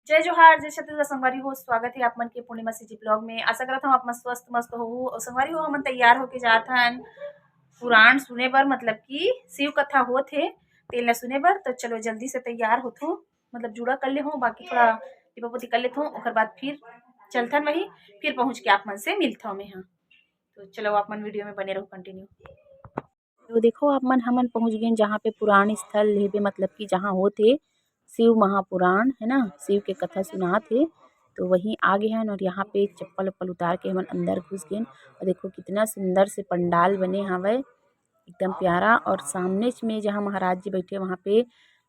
जय जोहार, जय छत्तीसगढ़ संगवारी हो। स्वागत है आप मन के पूर्णिमा जी ब्लॉग में। आशा करत हूँ आप मन स्वस्थ मस्त हो और संगवारी हो हमन तैयार होके जात हन पुराण सुने बर, मतलब कि शिव कथा होत हे तेला सुने बर। तो चलो जल्दी से तैयार होथो, मतलब जुड़ा कर ले हो, बाकी थोड़ा टिपा पोती कर लेथो, ओकर बाद फिर चलथन वही, फिर पहुँच के आप मन से मिलता मैं। हाँ तो चलो आप मन वीडियो में बने रहो कंटिन्यू। तो देखो आप मन हमन पहुँच गए जहाँ पे पुराण स्थल हेबे, मतलब कि जहाँ होते शिव महापुराण है ना, शिव के कथा सुनात हे। तो वहीं आ गए हैं और यहाँ पे चप्पल उप्पल उतार के हमन अंदर घुस गए और देखो कितना सुंदर से पंडाल बने हवे, एकदम प्यारा। और सामने में जहाँ महाराज जी बैठे वहाँ पे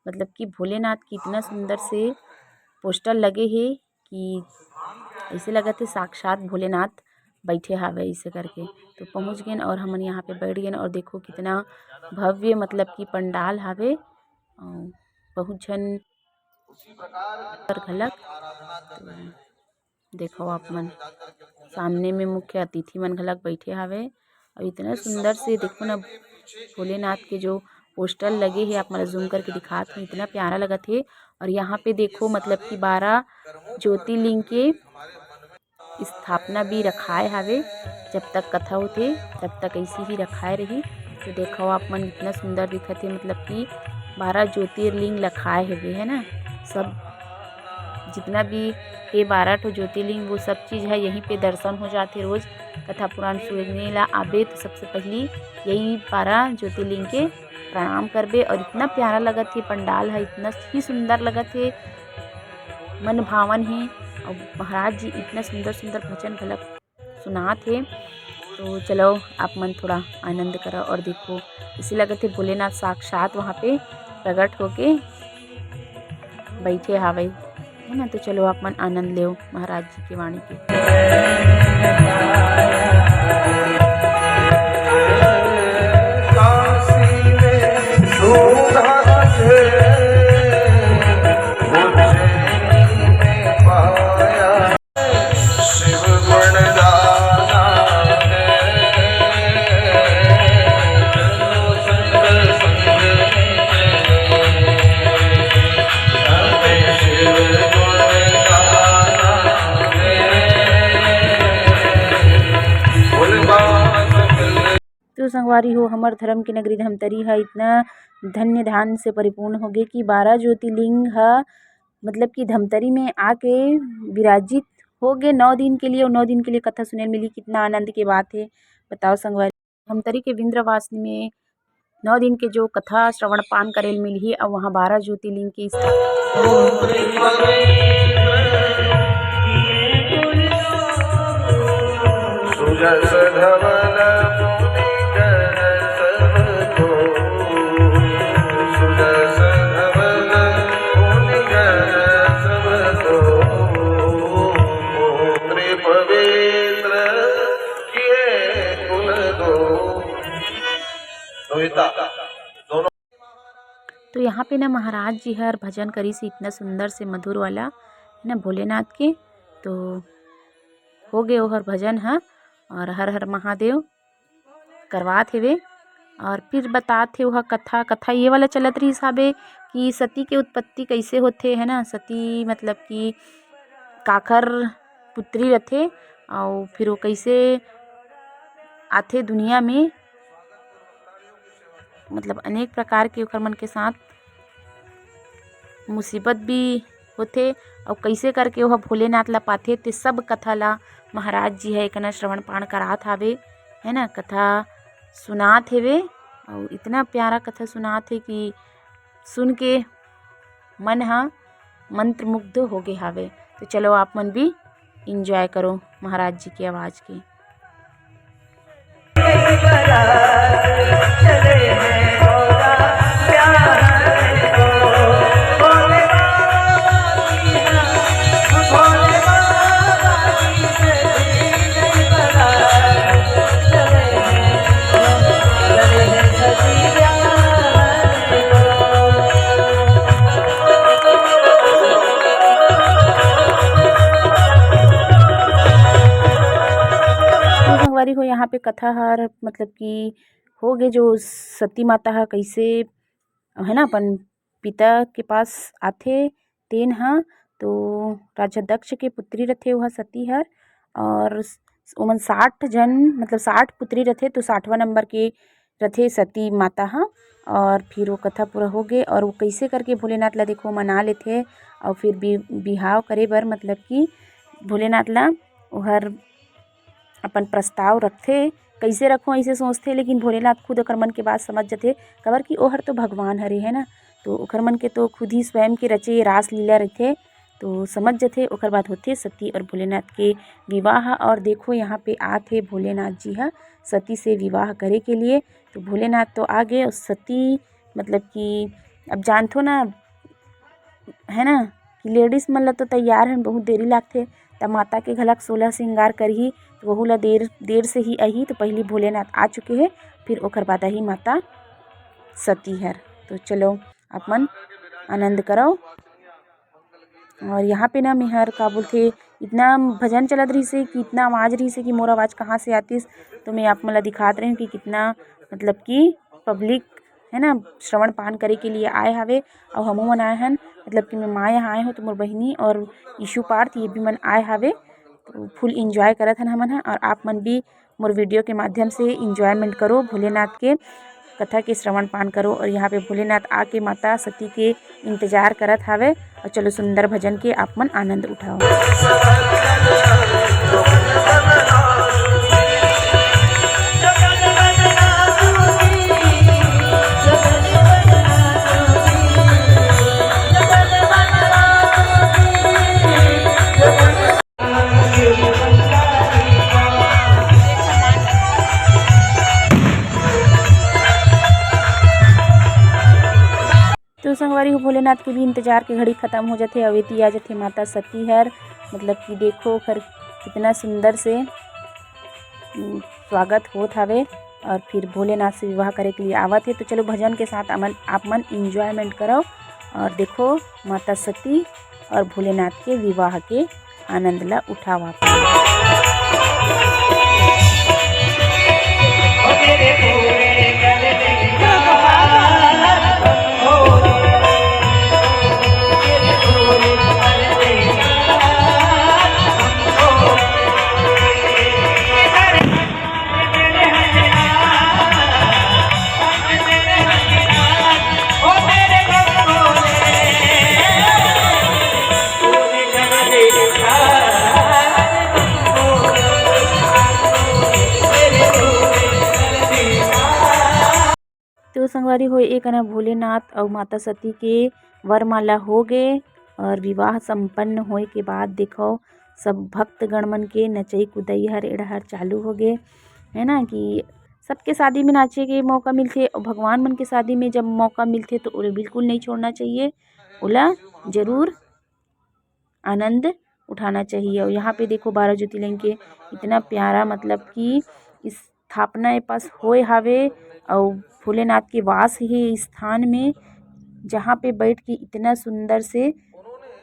मतलब कि भोलेनाथ की इतना सुंदर से पोस्टर लगे हे कि ऐसे लगा थे साक्षात भोलेनाथ बैठे हवे ऐसे करके। तो पहुँच गए और हमन यहाँ पे बैठ गए और देखो कितना भव्य मतलब कि पंडाल हवे। बहुत झन पर घलक तो देखो आप मन सामने में मुख्य अतिथि मन घलक बैठे हवे और इतना सुंदर से देखो ना भोलेनाथ के जो पोस्टर लगे हैं, आप मन जूम करके दिखात हूँ, इतना प्यारा लगत है। और यहाँ पे देखो मतलब कि 12 ज्योतिर्लिंग के स्थापना भी रखाए हवे। जब तक कथा होथे तब तक ऐसे ही रखाए रही। तो देखो आप मन इतना सुंदर दिखत है, मतलब कि 12 ज्योतिर्लिंग रखाए हेबे है ना। सब जितना भी ये 12 ठो ज्योतिर्लिंग वो सब चीज़ है यहीं पे दर्शन हो जाते। रोज कथा पुराण सुनने ला आबे तो सबसे पहली यही 12 ज्योतिर्लिंग के प्रणाम करबे। और इतना प्यारा लगत है पंडाल है, इतना ही सुंदर लगत है, मन भावन है। और महाराज जी इतना सुंदर सुंदर भजन घलक सुनात है। तो चलो आप मन थोड़ा आनंद करो और देखो, इसे लगत है भोलेनाथ साक्षात वहाँ पे प्रकट होके बैठे हावे है ना। तो चलो आप मन आनंद ले महाराज जी की वाणी के। तो संगवारी हो हमर धर्म के नगरी धमतरी है इतना धन्य धान से परिपूर्ण हो गए कि 12 ज्योतिर्लिंग है मतलब कि धमतरी में आके विराजित हो गए 9 दिन के लिए। और 9 दिन के लिए कथा सुनने मिली, कितना आनंद की बात है बताओ संगवारी। धमतरी के विंध्यवासिनी में 9 दिन के जो कथा श्रवण पान करेल मिली और वहाँ 12 ज्योतिर्लिंग की तो यहाँ पे ना महाराज जी हर भजन करी से इतना सुंदर से मधुर वाला है ना भोलेनाथ के। तो हो गए हर भजन है और हर हर महादेव करवात हेवे। और फिर बताते वह कथा कथा ये वाला चलत रही हिसाबे कि सती के उत्पत्ति कैसे होते है ना। सती मतलब कि काकर पुत्री रथे और फिर वो कैसे आथे दुनिया में, मतलब अनेक प्रकार के ओकर मन के साथ मुसीबत भी होथे और कैसे करके वह भोलेनाथ ला पाथे। ते सब कथा ला महाराज जी है एक श्रवण पान करात हावे है ना, कथा सुनात हेवे। और इतना प्यारा कथा सुनात है कि सुन के मन हा मंत्रमुग्ध हो गए हावे। तो चलो आप मन भी इंजॉय करो महाराज जी की आवाज़ की। संगवारी हो यहाँ पे कथा हर मतलब कि हो गए जो सती माता हा कैसे है ना अपन पिता के पास आथे तेन हा तो राजा दक्ष के पुत्री रथे वह सती हर, और ओमन 60 जन मतलब 60 पुत्री रथे, तो 60वां नंबर के रथे सती माता ह। और फिर वो कथा पूरा हो गए और वो कैसे करके भोलेनाथ ला देखो मना लेथे और फिर बिहाव करे बर मतलब कि भोलेनाथ ला ओहर अपन प्रस्ताव रखथे। कैसे रखो ऐसे सोचथे, लेकिन भोलेनाथ खुद ओकर मन के बात समझ जाथे, काबर कि ओहर तो भगवान हरे है ना, तो ओकर मन के तो खुद ही स्वयं के रचे रास लीला रथे, तो समझ जाथे। ओकर बाद होथे सती और भोलेनाथ के विवाह। और देखो यहाँ पे आथे भोलेनाथ जी हा सती से विवाह करे के लिए। तो भोलेनाथ तो आ गए और सती मतलब कि अब जानथो ना है ना कि लेडीज मन ला तो तैयार हैं बहुत देरी लागथे, तब माता के घलक 16 श्रृंगार करही, तो वहू ला देर से ही आही। तो पहले भोलेनाथ आ चुके हैं, फिर ओकर बाद आही माता सती हर। तो चलो अपन आनंद करो। और यहाँ पे ना मेहर का बोलथे इतना भजन चलत रही से कि इतना आवाज़ रही से कि मोर आवाज़ कहाँ से आतीस, तो मैं आप मला दिखात रही हूँ कि कितना मतलब कि पब्लिक है ना श्रवण पान करे के लिए आए हवे। और हमू मन आए हन, मतलब कि मैं माँ यहाँ आए हो, तो मोर बहिनी और ईशु पार्थ ये भी मन आए हवे। तो फुल इंजॉय करत हन हमन ह। और आप मन भी मोर वीडियो के माध्यम से इंजॉयमेंट करो, भोलेनाथ के कथा के श्रवण पान करो। और यहाँ पे भोलेनाथ आके माता सती के इंतजार करत हावे। और चलो सुंदर भजन के आप मन आनंद उठाओ। तो संगवारी हो भोलेनाथ के भी इंतजार के घड़ी खत्म हो जाते, अवेती आ जाते माता सती हर। मतलब कि देखो खर कितना सुंदर से स्वागत होत हवे और फिर भोलेनाथ से विवाह करे के लिए आवत है। तो चलो भजन के साथ आप मन इंजॉयमेंट करो और देखो माता सती और भोलेनाथ के विवाह के आनंद ला उठावा। तो संगवारी हो एक ना भोलेनाथ और माता सती के वरमाला हो गए और विवाह संपन्न होए के बाद देखो सब भक्तगण मन के नचई कुदई हर एड़हर चालू हो गए है ना, कि सबके शादी में नाचे के मौका मिलते और भगवान मन के शादी में जब मौका मिलते तो उन्हें बिल्कुल नहीं छोड़ना चाहिए, ओला जरूर आनंद उठाना चाहिए। और यहाँ पे देखो 12 ज्योतिर्लिंग के इतना प्यारा मतलब कि स्थापना ए पास होए हावे और भोलेनाथ के वास है स्थान में, जहाँ पे बैठ के इतना सुंदर से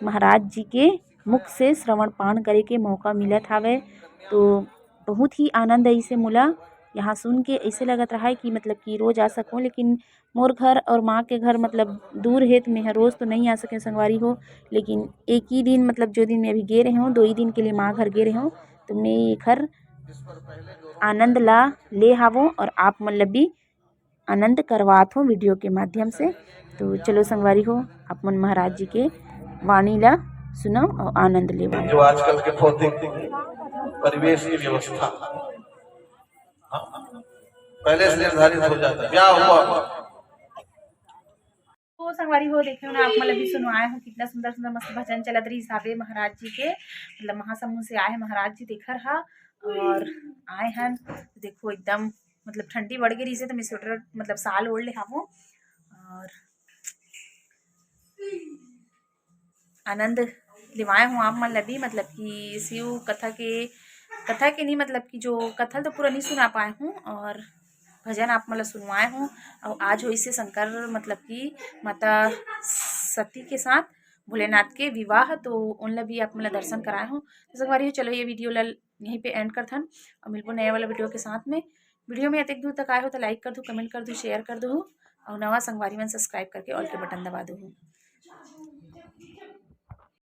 महाराज जी के मुख से श्रवण पान करे के मौका मिलत हावे। तो बहुत ही आनंद ऐसे मोला यहाँ सुन के ऐसे लगत रहा है कि मतलब कि रोज़ आ सकूँ, लेकिन मोर घर और माँ के घर मतलब दूर है, तो मैं रोज़ तो नहीं आ सके संगवारी हो। लेकिन एक ही दिन मतलब जो दिन मैं अभी गे रही हूँ 2 ही दिन के लिए माँ घर गे रही हूँ, तो मैं ये घर आनंद ला ले हावो और आप मतलब भी आनंद करवात हो वीडियो के माध्यम से। तो चलो संगवारी हो आप मन महाराज जी के वाणी ला सुनो और आनंद ले। जो आजकल के भौतिक परिवेश की व्यवस्था पहले से निर्धारित हो जाता है, क्या हुआ। तो संगवारी हो देखे ना आप मतलब भी सुनवाए हो कितना सुंदर सुंदर मस्त भजन चलत रही हिसाबे महाराज जी के मतलब महासमुंद से आए महाराज जी देखर हा और आए हैं देखो एकदम मतलब ठंडी बढ़ गई रही से, तो मैं स्वेटर मतलब साल ओढ़ ले हावो और आनंद लिवाए हूँ आप मन लभी मतलब कि शिव कथा के नहीं मतलब कि जो कथा तो पूरा नहीं सुना पाए हूँ और भजन आप मतलब सुनवाए हूँ। और आज हो इसे शंकर मतलब कि माता सती के साथ भोलेनाथ के विवाह, तो उन भी आप मतलब दर्शन कराए हूँ। तो संगवारी हो चलो ये वीडियो ला यहीं पे एंड कर थन और मिलबो नया वाला वीडियो के साथ में। वीडियो में अतिक दूर तक आए हो तो लाइक कर दो, कमेंट कर दो, शेयर कर दो और नवा संगवारी मन सब्सक्राइब करके ऑल के बटन दबा दो।